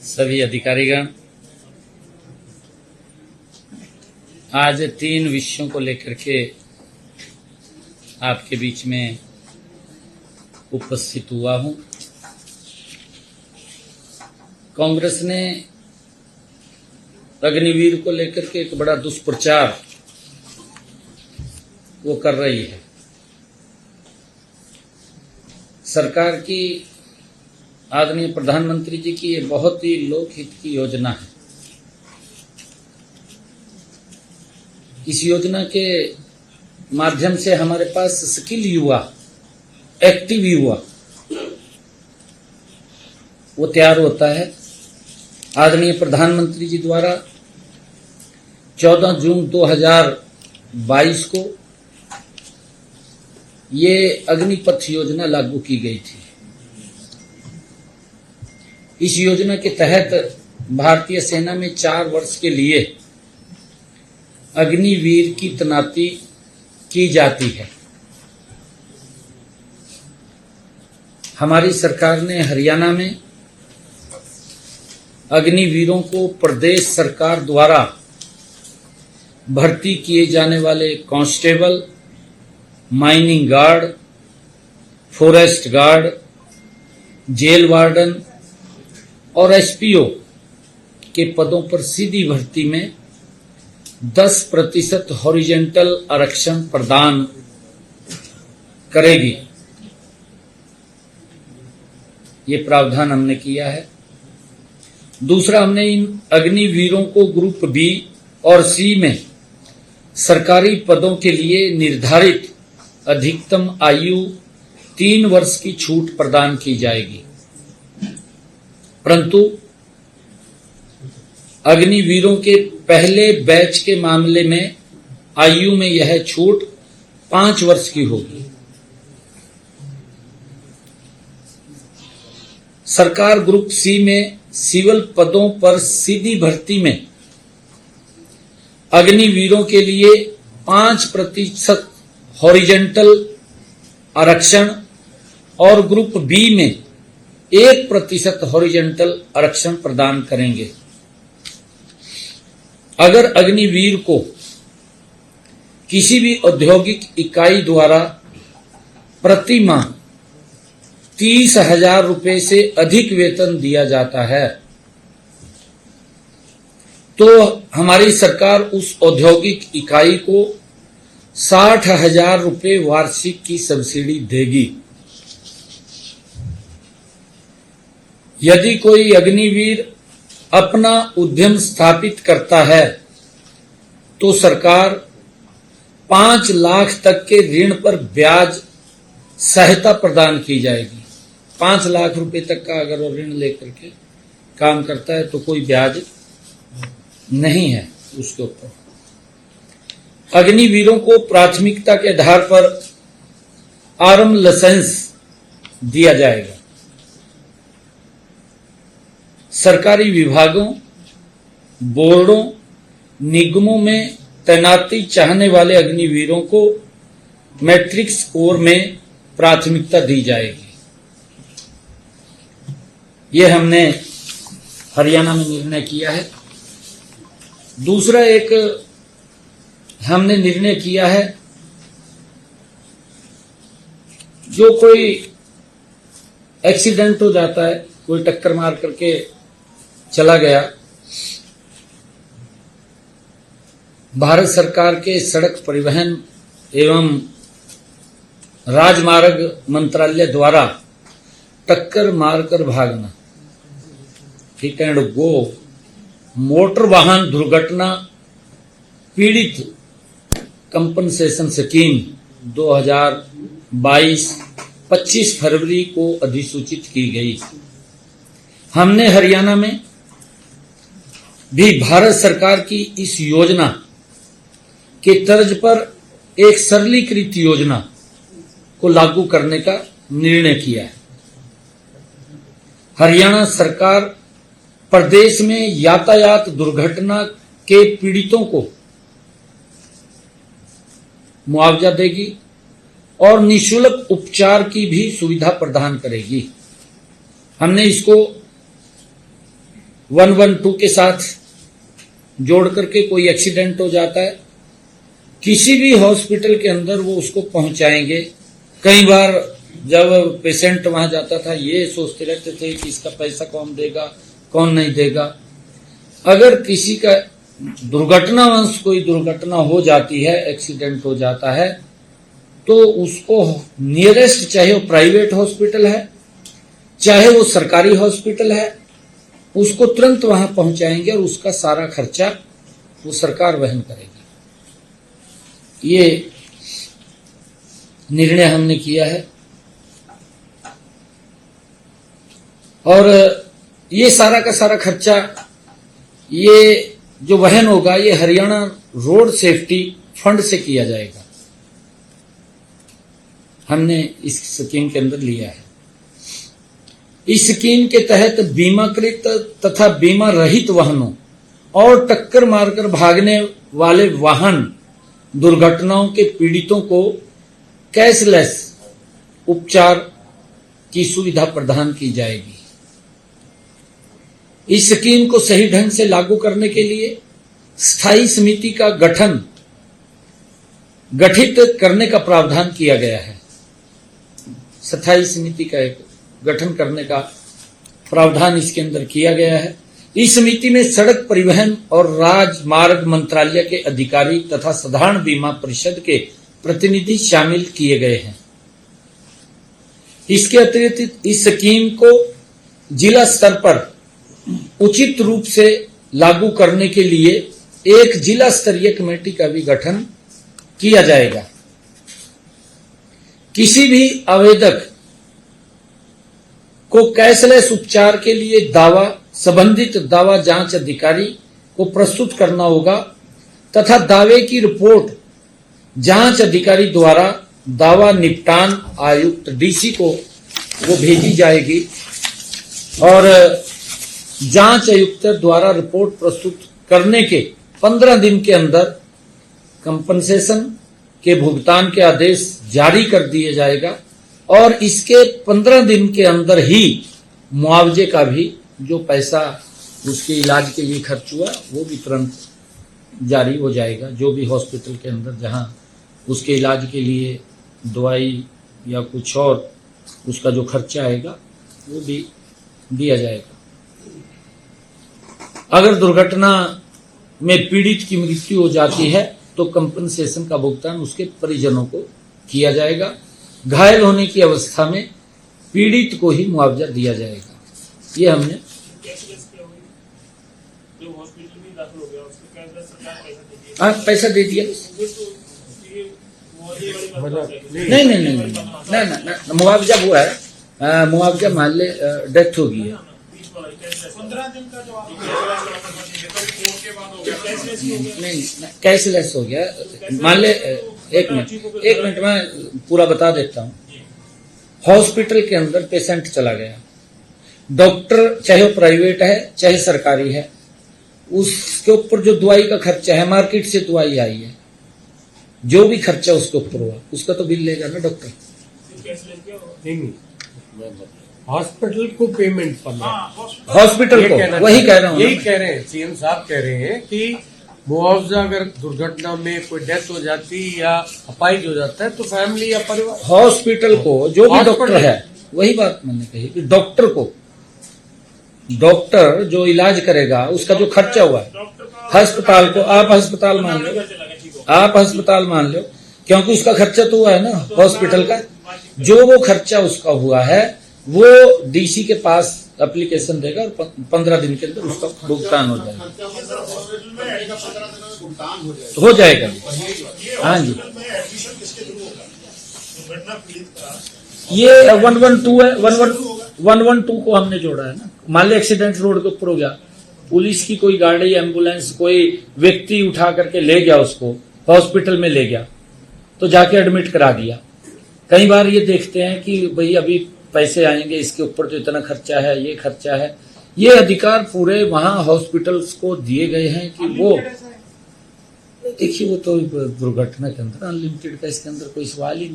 सभी अधिकारीगण, आज 3 विषयों को लेकर के आपके बीच में उपस्थित हुआ हूं। कांग्रेस ने अग्निवीर को लेकर के एक बड़ा दुष्प्रचार वो कर रही है। सरकार की, आदरणीय प्रधानमंत्री जी की ये बहुत ही लोकहित की योजना है। इस योजना के माध्यम से हमारे पास स्किल युवा, एक्टिव युवा वो तैयार होता है। आदरणीय प्रधानमंत्री जी द्वारा 14 जून 2022 को ये अग्निपथ योजना लागू की गई थी। इस योजना के तहत भारतीय सेना में 4 वर्ष के लिए अग्निवीर की तैनाती की जाती है। हमारी सरकार ने हरियाणा में अग्निवीरों को प्रदेश सरकार द्वारा भर्ती किए जाने वाले constable, mining guard, forest guard, jail warden और एसपीओ के पदों पर सीधी भर्ती में 10% हॉरिजेंटल आरक्षण प्रदान करेगी। ये प्रावधान हमने किया है। दूसरा, हमने इन अग्निवीरों को ग्रुप बी और सी में सरकारी पदों के लिए निर्धारित अधिकतम आयु 3 वर्ष की छूट प्रदान की जाएगी, परंतु अग्निवीरों के पहले बैच के मामले में आयु में यह छूट 5 वर्ष की होगी। सरकार ग्रुप सी में सिविल पदों पर सीधी भर्ती में अग्निवीरों के लिए 5% हॉरिजेंटल आरक्षण और ग्रुप बी में 1% हॉरिजेंटल आरक्षण प्रदान करेंगे। अगर अग्निवीर को किसी भी औद्योगिक इकाई द्वारा प्रति माह 30,000 रुपए से अधिक वेतन दिया जाता है तो हमारी सरकार उस औद्योगिक इकाई को 60,000 रुपए वार्षिक की सब्सिडी देगी। यदि कोई अग्निवीर अपना उद्यम स्थापित करता है तो सरकार 5 लाख तक के ऋण पर ब्याज सहायता प्रदान की जाएगी। 5 लाख रुपए तक का अगर वो ऋण लेकर के काम करता है तो कोई ब्याज नहीं है उसके ऊपर। अग्निवीरों को प्राथमिकता के आधार पर आर्म लाइसेंस दिया जाएगा। सरकारी विभागों, बोर्डों, निगमों में तैनाती चाहने वाले अग्निवीरों को मैट्रिक स्कोर में प्राथमिकता दी जाएगी। यह हमने हरियाणा में निर्णय किया है। दूसरा एक हमने निर्णय किया है, जो कोई एक्सीडेंट हो जाता है, कोई टक्कर मार करके चला गया, भारत सरकार के सड़क परिवहन एवं राजमार्ग मंत्रालय द्वारा टक्कर मारकर भागना, हिट एंड गो, मोटर वाहन दुर्घटना पीड़ित कंपनसेशन स्कीम 2022 25 फरवरी को अधिसूचित की गई। हमने हरियाणा में भी भारत सरकार की इस योजना के तर्ज पर एक सरलीकृत योजना को लागू करने का निर्णय किया है। हरियाणा सरकार प्रदेश में यातायात दुर्घटना के पीड़ितों को मुआवजा देगी और निःशुल्क उपचार की भी सुविधा प्रदान करेगी। हमने इसको 112 के साथ जोड़ करके कोई एक्सीडेंट हो जाता है, किसी भी हॉस्पिटल के अंदर वो उसको पहुंचाएंगे। कई बार जब पेशेंट वहां जाता था ये सोचते रहते थे कि इसका पैसा कौन देगा कौन नहीं देगा। अगर किसी का दुर्घटनावश कोई दुर्घटना हो जाती है, एक्सीडेंट हो जाता है, तो उसको नियरेस्ट, चाहे वो प्राइवेट हॉस्पिटल है चाहे वो सरकारी हॉस्पिटल है, उसको तुरंत वहां पहुंचाएंगे और उसका सारा खर्चा वो सरकार वहन करेगी। ये निर्णय हमने किया है और ये सारा का सारा खर्चा ये जो वहन होगा ये हरियाणा रोड सेफ्टी फंड से किया जाएगा। हमने इस स्कीम के अंदर लिया है। इस स्कीम के तहत बीमाकृत तथा बीमा रहित वाहनों और टक्कर मारकर भागने वाले वाहन दुर्घटनाओं के पीड़ितों को कैशलेस उपचार की सुविधा प्रदान की जाएगी। इस स्कीम को सही ढंग से लागू करने के लिए स्थायी समिति का गठित करने का प्रावधान किया गया है। स्थायी समिति का एक गठन करने का प्रावधान इसके अंदर किया गया है। इस समिति में सड़क परिवहन और राजमार्ग मंत्रालय के अधिकारी तथा साधारण बीमा परिषद के प्रतिनिधि शामिल किए गए हैं। इसके अतिरिक्त इस स्कीम को जिला स्तर पर उचित रूप से लागू करने के लिए एक जिला स्तरीय कमेटी का भी गठन किया जाएगा। किसी भी आवेदक को कैशलेस उपचार के लिए दावा संबंधित दावा जांच अधिकारी को प्रस्तुत करना होगा तथा दावे की रिपोर्ट जांच अधिकारी द्वारा दावा निपटान आयुक्त डीसी को वो भेजी जाएगी और जांच आयुक्त द्वारा रिपोर्ट प्रस्तुत करने के 15 दिन के अंदर कंपनसेशन के भुगतान के आदेश जारी कर दिए जाएगा और इसके 15 दिन के अंदर ही मुआवजे का भी जो पैसा उसके इलाज के लिए खर्च हुआ वो भी तुरंत जारी हो जाएगा। जो भी हॉस्पिटल के अंदर जहां उसके इलाज के लिए दवाई या कुछ और उसका जो खर्चा आएगा वो भी दिया जाएगा। अगर दुर्घटना में पीड़ित की मृत्यु हो जाती है तो कंपनसेशन का भुगतान उसके परिजनों को किया जाएगा। घायल होने की अवस्था में पीड़ित को ही मुआवजा दिया जाएगा। ये हमने पैसा दे दिया। नहीं, मुआवजा हुआ है। मुआवजा मान ले डेथ हो गई है। 15 दिन का जो नहीं कैशलेस हो गया। मान ले एक मिनट में पूरा बता देता हूँ। हॉस्पिटल के अंदर पेशेंट चला गया, डॉक्टर चाहे वो प्राइवेट है चाहे सरकारी है, उसके ऊपर जो दवाई का खर्चा है, मार्केट से दवाई आई है, जो भी खर्चा उसके ऊपर हुआ उसका तो बिल लेगा ना डॉक्टर। नहीं, हॉस्पिटल को पेमेंट करना, हॉस्पिटल को वही कह रहा हूँ। यही कह रहे हैं सीएम साहब कह रहे हैं कि मुआवजा अगर दुर्घटना में कोई डेथ हो जाती या अपाहिज हो जाता है तो फैमिली या परिवार, हॉस्पिटल को जो भी डॉक्टर है, वही बात मैंने कही कि डॉक्टर को, डॉक्टर जो इलाज करेगा उसका जो खर्चा हुआ है, अस्पताल को आप अस्पताल मान लो, आप अस्पताल मान लो, क्योंकि उसका खर्चा तो हुआ है ना हॉस्पिटल का। जो वो खर्चा उसका हुआ है वो डीसी के पास एप्लीकेशन देगा और 15 दिन के अंदर उसका भुगतान हो जाएगा। हो जाएगा। हाँ जी, ये 112 है। 112 को हमने जोड़ा है ना। मान लो एक्सीडेंट रोड के ऊपर हो गया, पुलिस की कोई गाड़ी एम्बुलेंस कोई व्यक्ति उठा करके ले गया, उसको हॉस्पिटल में ले गया तो जाके एडमिट करा दिया। कई बार ये देखते हैं कि भाई अभी पैसे आएंगे, इसके ऊपर तो इतना खर्चा है, ये खर्चा है। ये अधिकार पूरे वहां हॉस्पिटल्स को दिए गए हैं कि वो देखिए, वो तो दुर्घटना के अंदर अनलिमिटेड का इसके अंदर कोई सवाल ही नहीं।